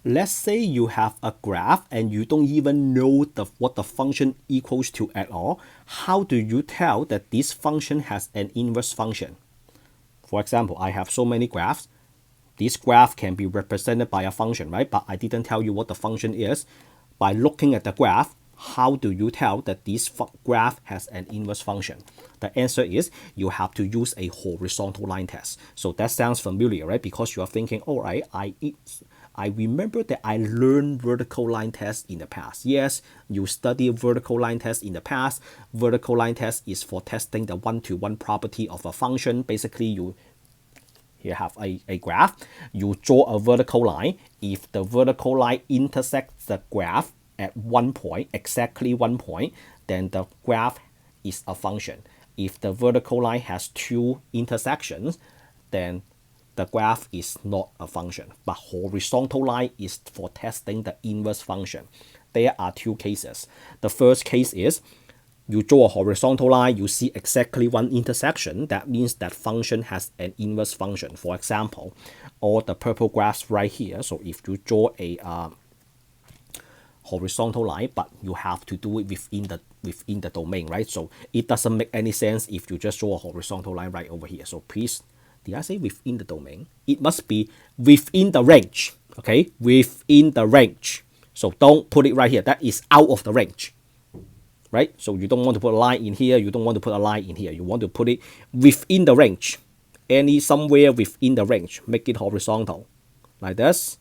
Let's say you have a graph and you don't even know what the function equals to at all. How do you tell that this function has an inverse function? For example, I have so many graphs. This graph can be represented by a function, right? But I didn't tell you what the function is. By looking at the graph, how do you tell that this graph has an inverse function? The answer is you have to use a horizontal line test. So that sounds familiar, right? Because you are thinking, all right, I remember that I learned vertical line test in the past. Yes, you study vertical line test in the past. Vertical line test is for testing the one-to-one property of a function. Basically, you have a graph. You draw a vertical line. If the vertical line intersects the graph at one point, exactly one point, then the graph is a function. If the vertical line has two intersections, then the graph is not a function. But horizontal line is for testing the inverse function. There are two cases. The first case is you draw a horizontal line, you see exactly one intersection. That means that function has an inverse function. For example, all the purple graphs right here. So if you draw a horizontal line, but you have to do it within the domain, right? So it doesn't make any sense if you just draw a horizontal line right over here. So please, did I say within the domain? It must be within the range, okay? Within the range. So don't put it right here. That is out of the range, right? So you don't want to put a line in here. You don't want to put a line in here. You want to put it within the range. Somewhere within the range. Make it horizontal. Like this.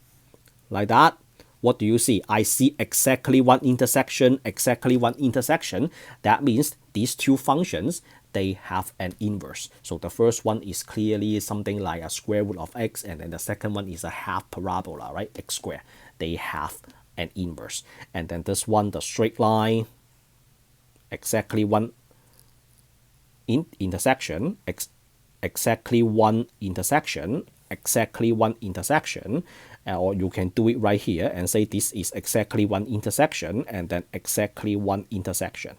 Like that. What do you see? I see exactly one intersection, exactly one intersection. That means these two functions, they have an inverse. So the first one is clearly something like a square root of x, and then the second one is a half parabola, right? X squared. They have an inverse. And then this one, the straight line, exactly one intersection, exactly one intersection, exactly one intersection, or you can do it right here and say this is exactly one intersection and then exactly one intersection.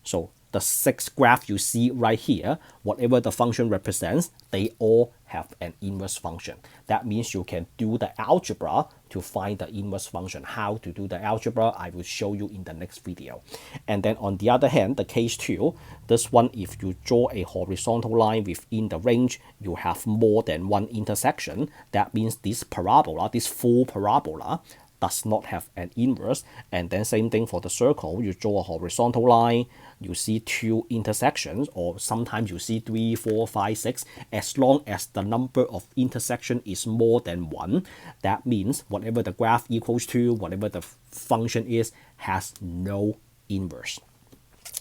So the six graph you see right here, whatever the function represents, they all have an inverse function. That means you can do the algebra to find the inverse function. How to do the algebra, I will show you in the next video. And then on the other hand, the case 2, this one, if you draw a horizontal line within the range, you have more than one intersection. That means this parabola, this full parabola, does not have an inverse. And then same thing for the circle. You draw a horizontal line, you see two intersections, or sometimes you see 3, 4, 5, 6. As long as the number of intersection is more than one, that means whatever the graph equals to, whatever the function is, has no inverse.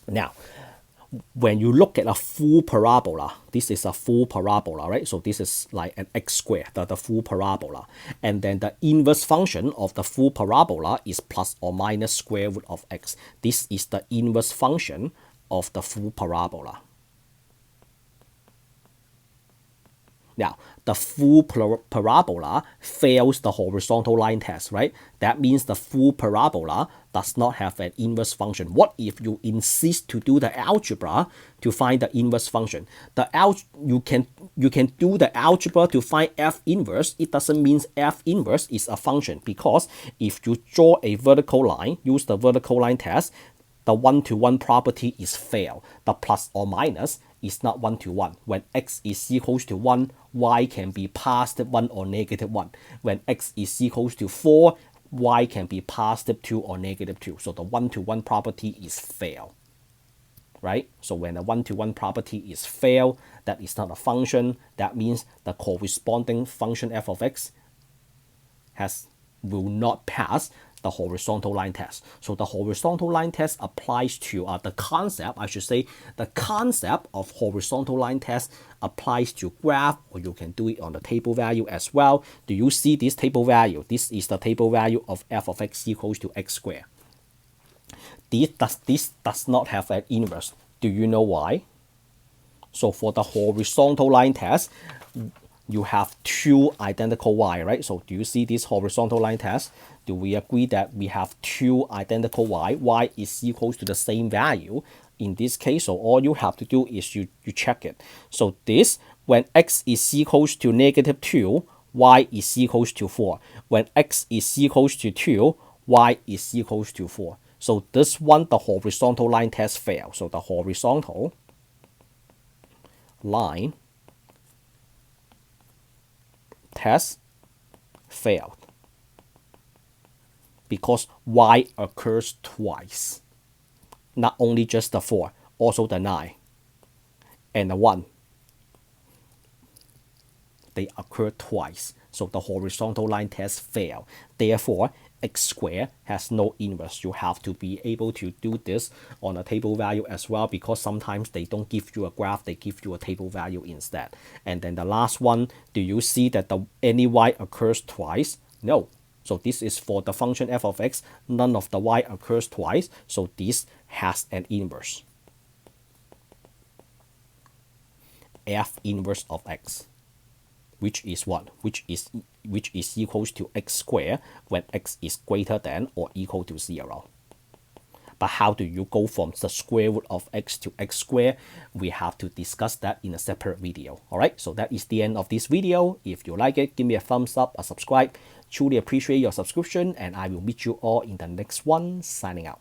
Now, when you look at a full parabola, this is a full parabola, right? So this is like an x squared, the full parabola. And then the inverse function of the full parabola is plus or minus square root of x. This is the inverse function of the full parabola. Now, the full parabola fails the horizontal line test, right? That means the full parabola does not have an inverse function. What if you insist to do the algebra to find the inverse function? You can do the algebra to find f inverse. It doesn't mean f inverse is a function, because if you draw a vertical line, use the vertical line test, the one-to-one property is failed. The plus or minus is not one-to-one. When x is equals to 1, y can be positive 1 or negative 1. When x is equals to 4, y can be positive 2 or negative 2. So the one-to-one property is failed, right? So when a one-to-one property is failed, that is not a function. That means the corresponding function f of x will not pass the horizontal line test. So the horizontal line test applies to the concept of horizontal line test applies to graph, or you can do it on the table value as well. Do you see this table value? This is the table value of f of x equals to x squared. This does not have an inverse. Do you know why? So for the horizontal line test, you have two identical y, right? So do you see this horizontal line test? Do we agree that we have two identical y? Y is equals to the same value in this case. So all you have to do is you check it. So this, when x is equals to negative 2, y is equals to 4. When x is equals to 2, y is equals to 4. So this one, the horizontal line test failed. So the horizontal line test failed because y occurs twice. Not only just the 4, also the 9 and the 1. They occur twice. So the horizontal line test failed. Therefore, x squared has no inverse. You have to be able to do this on a table value as well, because sometimes they don't give you a graph, they give you a table value instead. And then the last one, do you see that any y occurs twice? No. So this is for the function f of x, none of the y occurs twice, so this has an inverse. F inverse of x, which is what? Which is equals to x squared when x is greater than or equal to 0. But how do you go from the square root of x to x squared? We have to discuss that in a separate video. Alright, so that is the end of this video. If you like it, give me a thumbs up or subscribe. Truly appreciate your subscription, and I will meet you all in the next one. Signing out.